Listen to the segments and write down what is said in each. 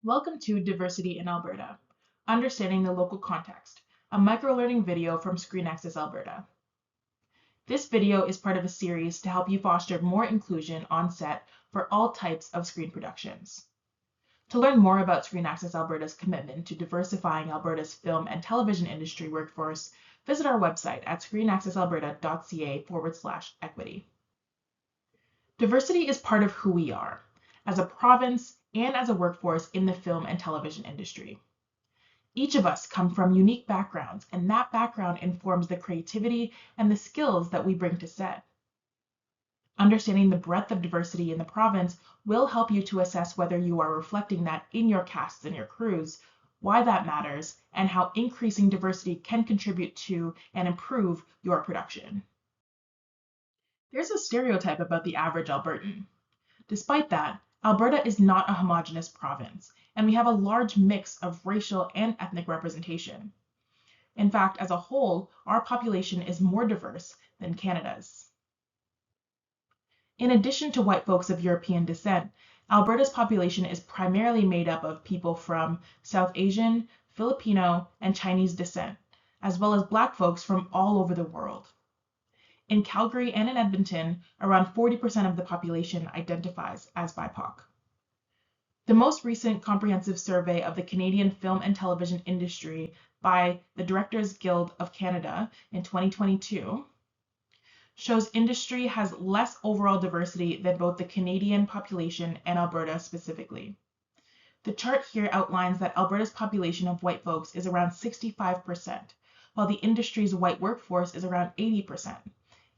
Welcome to Diversity in Alberta, Understanding the Local Context, a microlearning video from Screen Access Alberta. This video is part of a series to help you foster more inclusion on set for all types of screen productions. To learn more about Screen Access Alberta's commitment to diversifying Alberta's film and television industry workforce, visit our website at screenaccessalberta.ca/equity. Diversity is part of who we are, as a province and as a workforce in the film and television industry. Each of us come from unique backgrounds, and that background informs the creativity and the skills that we bring to set. Understanding the breadth of diversity in the province will help you to assess whether you are reflecting that in your casts and your crews, why that matters, and how increasing diversity can contribute to and improve your production. There's a stereotype about the average Albertan. Despite that, Alberta is not a homogeneous province, and we have a large mix of racial and ethnic representation. In fact, as a whole, our population is more diverse than Canada's. In addition to white folks of European descent, Alberta's population is primarily made up of people from South Asian, Filipino, and Chinese descent, as well as Black folks from all over the world. In Calgary and in Edmonton, around 40% of the population identifies as BIPOC. The most recent comprehensive survey of the Canadian film and television industry by the Directors Guild of Canada in 2022 shows industry has less overall diversity than both the Canadian population and Alberta specifically. The chart here outlines that Alberta's population of white folks is around 65%, while the industry's white workforce is around 80%.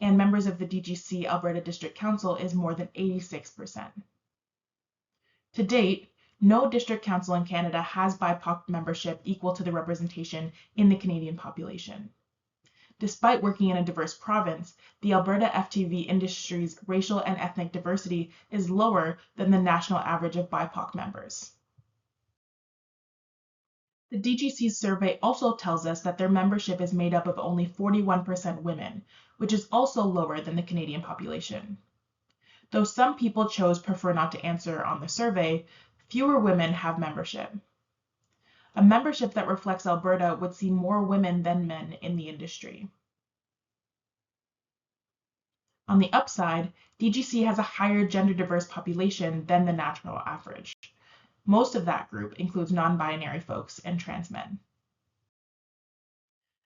And members of the DGC Alberta District Council is more than 86%. To date, no district council in Canada has BIPOC membership equal to the representation in the Canadian population. Despite working in a diverse province, the Alberta FTV industry's racial and ethnic diversity is lower than the national average of BIPOC members. The DGC's survey also tells us that their membership is made up of only 41% women, which is also lower than the Canadian population. Though some people prefer not to answer on the survey, fewer women have membership. A membership that reflects Alberta would see more women than men in the industry. On the upside, DGC has a higher gender diverse population than the national average. Most of that group includes non-binary folks and trans men.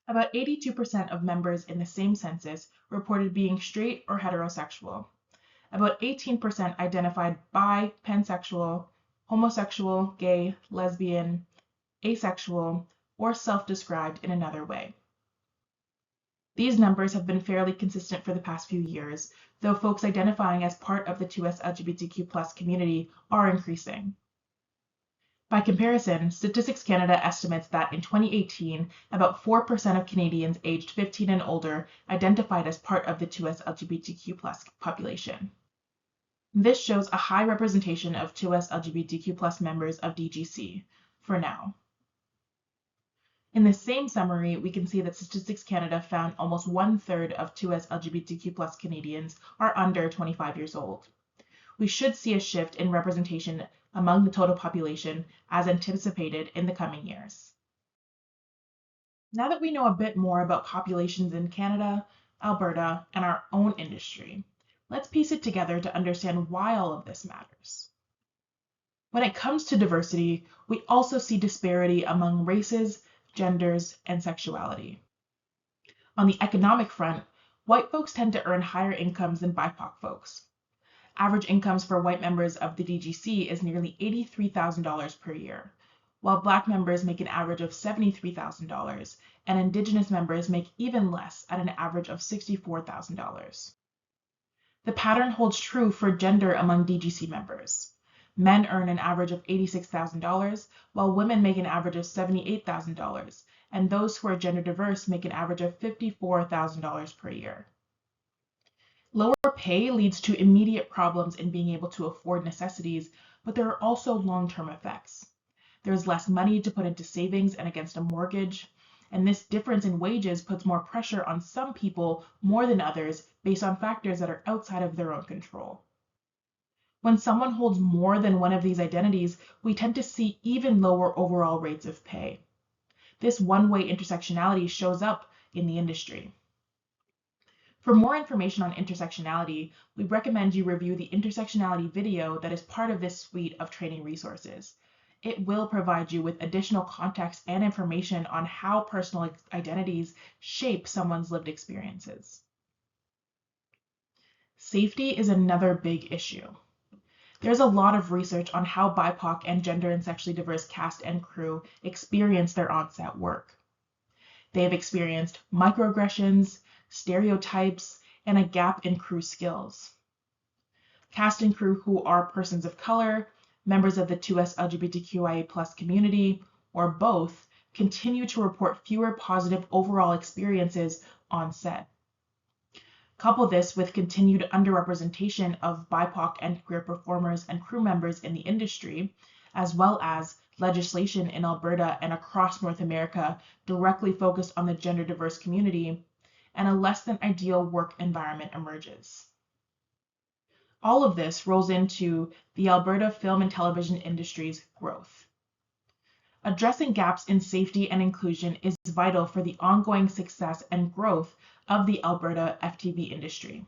About 82% of members in the same census reported being straight or heterosexual. About 18% identified bi, pansexual, homosexual, gay, lesbian, asexual, or self-described in another way. These numbers have been fairly consistent for the past few years, though folks identifying as part of the 2S LGBTQ+ community are increasing. By comparison, Statistics Canada estimates that in 2018, about 4% of Canadians aged 15 and older identified as part of the 2S LGBTQ+ population. This shows a high representation of 2S LGBTQ+ members of DGC, for now. In the same summary, we can see that Statistics Canada found almost 1/3 of 2S LGBTQ+ Canadians are under 25 years old. We should see a shift in representation among the total population as anticipated in the coming years. Now that we know a bit more about populations in Canada, Alberta, and our own industry, let's piece it together to understand why all of this matters. When it comes to diversity, we also see disparity among races, genders, and sexuality. On the economic front, white folks tend to earn higher incomes than BIPOC folks. Average incomes for white members of the DGC is nearly $83,000 per year, while Black members make an average of $73,000, and Indigenous members make even less at an average of $64,000. The pattern holds true for gender among DGC members. Men earn an average of $86,000, while women make an average of $78,000, and those who are gender diverse make an average of $54,000 per year. Lower pay leads to immediate problems in being able to afford necessities, but there are also long-term effects. There is less money to put into savings and against a mortgage, and this difference in wages puts more pressure on some people more than others based on factors that are outside of their own control. When someone holds more than one of these identities, we tend to see even lower overall rates of pay. This one-way intersectionality shows up in the industry. For more information on intersectionality, we recommend you review the intersectionality video that is part of this suite of training resources. It will provide you with additional context and information on how personal identities shape someone's lived experiences. Safety is another big issue. There's a lot of research on how BIPOC and gender and sexually diverse cast and crew experience their on-set work. They have experienced microaggressions, stereotypes, and a gap in crew skills. Cast and crew who are persons of color, members of the 2S LGBTQIA+ community, or both, continue to report fewer positive overall experiences on set. Couple this with continued underrepresentation of BIPOC and queer performers and crew members in the industry, as well as legislation in Alberta and across North America directly focused on the gender diverse community, and a less than ideal work environment emerges. All of this rolls into the Alberta film and television industry's growth. Addressing gaps in safety and inclusion is vital for the ongoing success and growth of the Alberta FTV industry.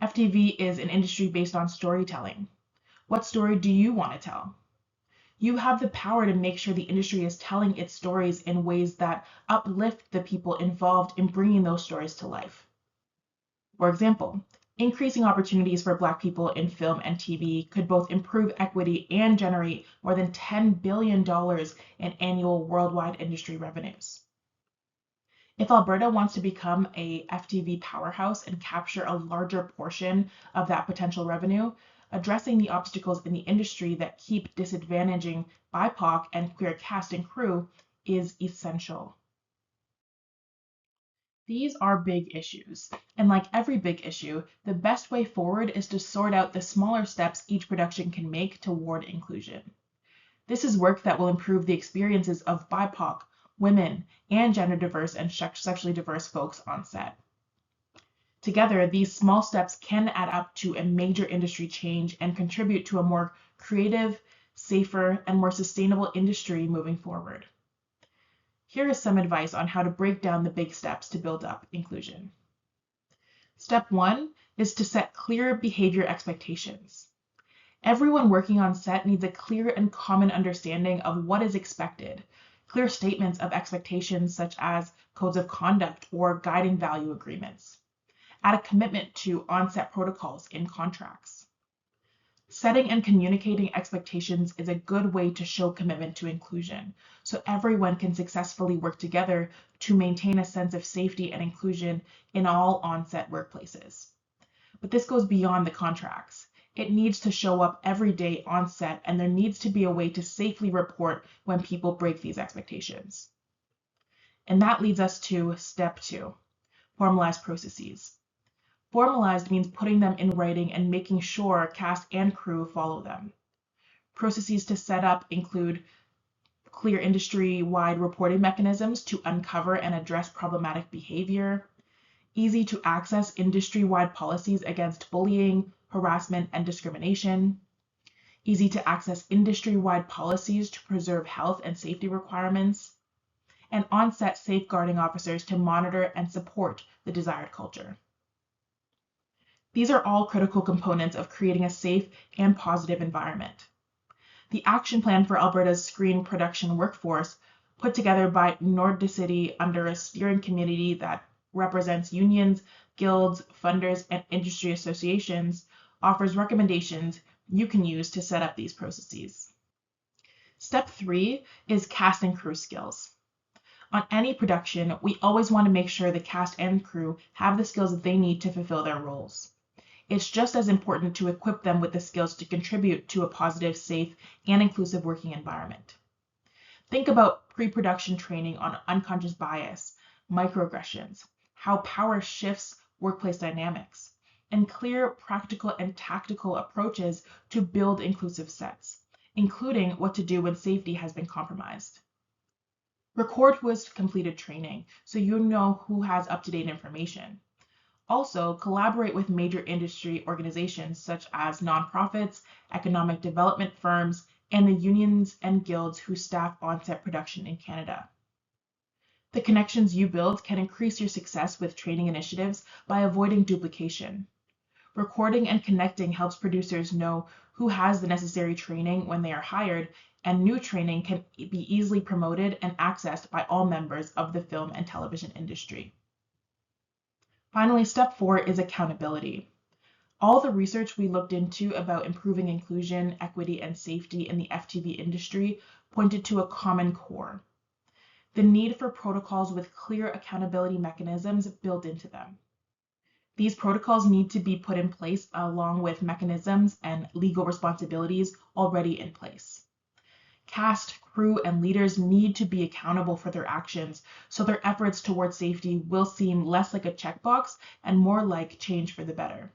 FTV is an industry based on storytelling. What story do you want to tell? You have the power to make sure the industry is telling its stories in ways that uplift the people involved in bringing those stories to life. For example, increasing opportunities for Black people in film and TV could both improve equity and generate more than $10 billion in annual worldwide industry revenues. If Alberta wants to become a FTV powerhouse and capture a larger portion of that potential revenue, addressing the obstacles in the industry that keep disadvantaging BIPOC and queer cast and crew is essential. These are big issues, and like every big issue, the best way forward is to sort out the smaller steps each production can make toward inclusion. This is work that will improve the experiences of BIPOC, women, and gender diverse and sexually diverse folks on set. Together, these small steps can add up to a major industry change and contribute to a more creative, safer, and more sustainable industry moving forward. Here is some advice on how to break down the big steps to build up inclusion. Step 1 is to set clear behavior expectations. Everyone working on set needs a clear and common understanding of what is expected, clear statements of expectations such as codes of conduct or guiding value agreements. Add a commitment to on-set protocols in contracts. Setting and communicating expectations is a good way to show commitment to inclusion, so everyone can successfully work together to maintain a sense of safety and inclusion in all on-set workplaces. But this goes beyond the contracts. It needs to show up every day on set, and there needs to be a way to safely report when people break these expectations. And that leads us to step 2, formalized processes. Formalized means putting them in writing and making sure cast and crew follow them. Processes to set up include clear industry-wide reporting mechanisms to uncover and address problematic behavior, easy to access industry-wide policies against bullying, harassment, and discrimination, easy to access industry-wide policies to preserve health and safety requirements, and on-set safeguarding officers to monitor and support the desired culture. These are all critical components of creating a safe and positive environment. The action plan for Alberta's screen production workforce, put together by Nordicity under a steering committee that represents unions, guilds, funders, and industry associations, offers recommendations you can use to set up these processes. Step 3 is cast and crew skills. On any production, we always want to make sure the cast and crew have the skills that they need to fulfill their roles. It's just as important to equip them with the skills to contribute to a positive, safe, and inclusive working environment. Think about pre-production training on unconscious bias, microaggressions, how power shifts workplace dynamics, and clear practical and tactical approaches to build inclusive sets, including what to do when safety has been compromised. Record who has completed training so you know who has up-to-date information. Also, collaborate with major industry organizations such as nonprofits, economic development firms, and the unions and guilds who staff on-set production in Canada. The connections you build can increase your success with training initiatives by avoiding duplication. Recording and connecting helps producers know who has the necessary training when they are hired, and new training can be easily promoted and accessed by all members of the film and television industry. Finally, step 4 is accountability. All the research we looked into about improving inclusion, equity, and safety in the FTV industry pointed to a common core: the need for protocols with clear accountability mechanisms built into them. These protocols need to be put in place along with mechanisms and legal responsibilities already in place. Cast, crew, and leaders need to be accountable for their actions, so their efforts towards safety will seem less like a checkbox and more like change for the better.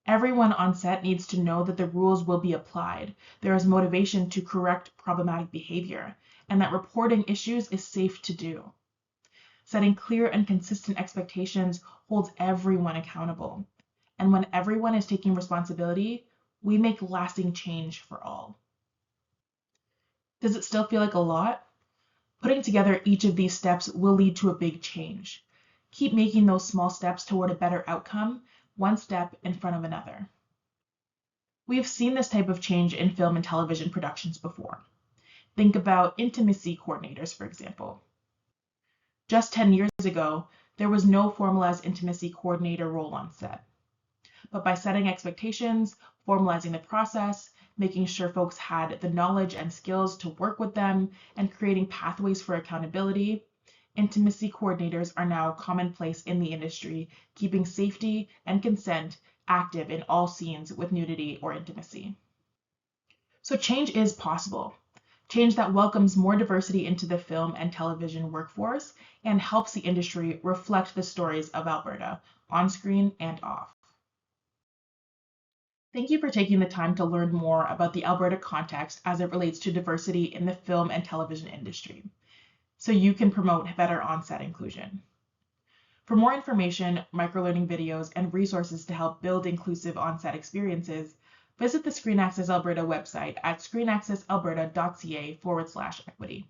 Everyone on set needs to know that the rules will be applied, there is motivation to correct problematic behavior, and that reporting issues is safe to do. Setting clear and consistent expectations holds everyone accountable. And when everyone is taking responsibility, we make lasting change for all. Does it still feel like a lot? Putting together each of these steps will lead to a big change. Keep making those small steps toward a better outcome, one step in front of another. We have seen this type of change in film and television productions before. Think about intimacy coordinators, for example. Just 10 years ago, there was no formalized intimacy coordinator role on set. But by setting expectations, formalizing the process, making sure folks had the knowledge and skills to work with them, and creating pathways for accountability, intimacy coordinators are now commonplace in the industry, keeping safety and consent active in all scenes with nudity or intimacy. So change is possible. Change that welcomes more diversity into the film and television workforce and helps the industry reflect the stories of Alberta, on screen and off. Thank you for taking the time to learn more about the Alberta context as it relates to diversity in the film and television industry, so you can promote better on-set inclusion. For more information, microlearning videos, and resources to help build inclusive on-set experiences, visit the Screen Access Alberta website at screenaccessalberta.ca/equity.